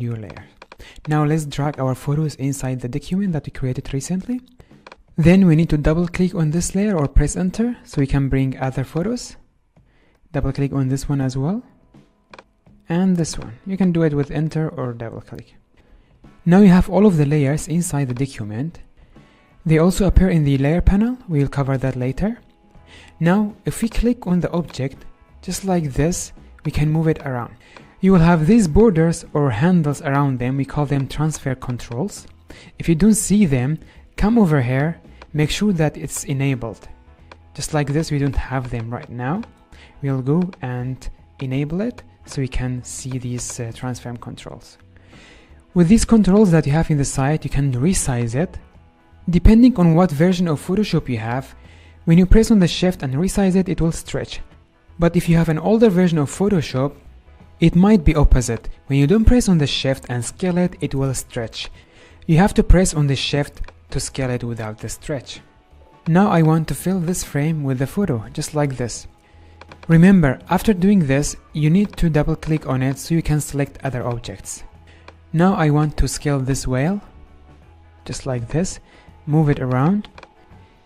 your layer. Now let's drag our photos inside the document that we created recently. Then we need to double click on this layer or press enter so we can bring other photos. Double click on this one as well. And this one. You can do it with enter or double click. Now you have all of the layers inside the document. They also appear in the layer panel. We'll cover that later. Now if we click on the object just like this, we can move it around. You will have these borders or handles around them. We call them transfer controls. If you don't see them, come over here, make sure that it's enabled. Just like this, we don't have them right now. We'll go and enable it so we can see these transform controls. With these controls that you have in the site, you can resize it. Depending on what version of Photoshop you have, when you press on the shift and resize it, it will stretch. But if you have an older version of Photoshop, it might be opposite. When you don't press on the shift and scale it, it will stretch. You have to press on the shift to scale it without the stretch. Now I want to fill this frame with the photo, just like this. Remember, after doing this, you need to double click on it so you can select other objects. Now I want to scale this whale, just like this, move it around.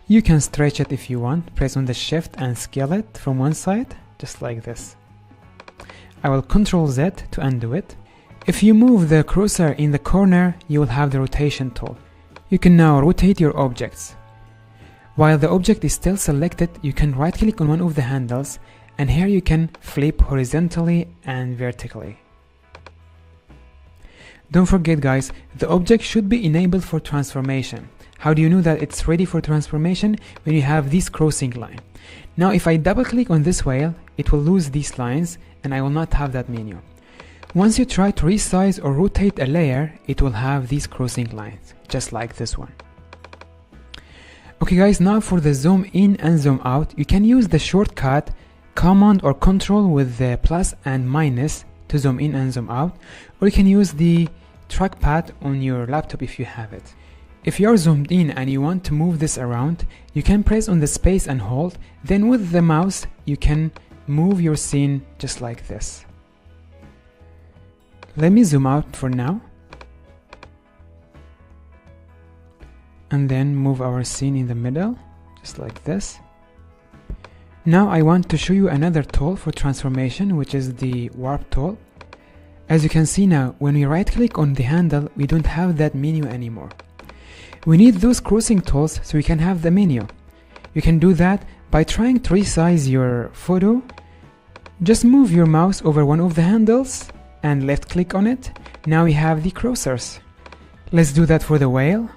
You can stretch it if you want, press on the shift and scale it from one side, just like this. I will Ctrl Z to undo it. If you move the cursor in the corner, you will have the rotation tool. You can now rotate your objects. While the object is still selected, you can right click on one of the handles, and here you can flip horizontally and vertically. Don't forget guys, the object should be enabled for transformation. How do you know that it's ready for transformation? When you have this crossing line. Now if I double click on this whale, it will lose these lines and I will not have that menu. Once you try to resize or rotate a layer, it will have these crossing lines, just like this one. Okay guys, now for the zoom in and zoom out, you can use the shortcut Command or Control with the plus and minus to zoom in and zoom out, or you can use the trackpad on your laptop if you have it. If you are zoomed in and you want to move this around, you can press on the space and hold, then with the mouse you can move your scene just like this. Let me zoom out for now. And then move our scene in the middle, just like this. Now I want to show you another tool for transformation, which is the warp tool. As you can see now, when we right click on the handle, we don't have that menu anymore. We need those crossing tools so we can have the menu. You can do that by trying to resize your photo. Just move your mouse over one of the handles and left click on it. Now we have the cursors. Let's do that for the whale.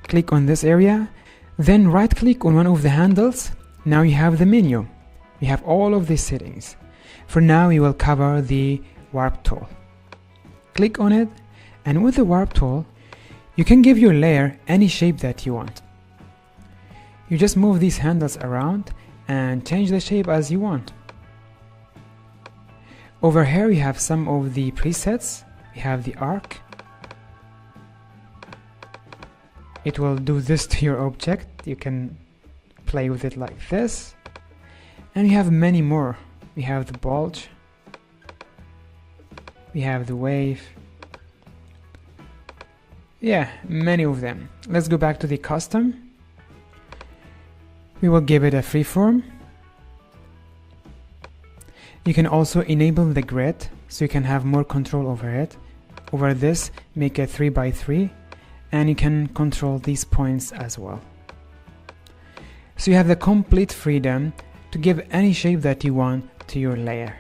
Click on this area, then right click on one of the handles. Now you have the menu. We have all of these settings. For now we will cover the warp tool. Click on it, and with the warp tool you can give your layer any shape that you want. You just move these handles around and change the shape as you want. Over here we have some of the presets. We have the arc. It will do this to your object. You can play with it like this. And we have many more. We have the bulge. We have the wave. Yeah, many of them. Let's go back to the custom. We will give it a freeform. You can also enable the grid so you can have more control over it. Over this, make it 3x3, and you can control these points as well. So you have the complete freedom to give any shape that you want to your layer.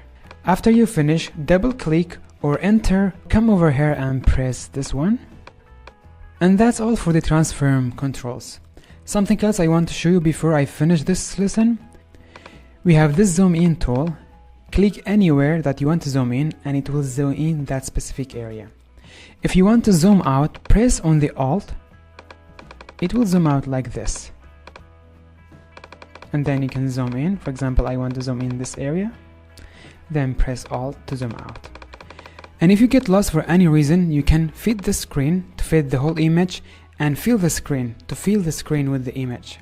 After you finish, double click or enter, come over here and press this one. And that's all for the transform controls. Something else I want to show you before I finish this lesson. We have this zoom in tool. Click anywhere that you want to zoom in and it will zoom in that specific area. If you want to zoom out, press on the Alt. It will zoom out like this. And then you can zoom in. For example, I want to zoom in this area. Then press Alt to zoom out. And if you get lost for any reason, you can fit the screen to fit the whole image and fill the screen to fill the screen with the image.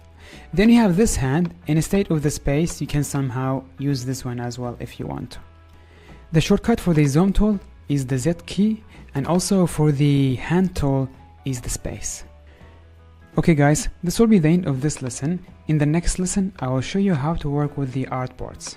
Then you have this hand. Instead of the space, you can somehow use this one as well if you want to. The shortcut for the zoom tool is the Z key, And also for the hand tool is the space. Okay guys, this will be the end of this lesson. In the next lesson, I will show you how to work with the artboards.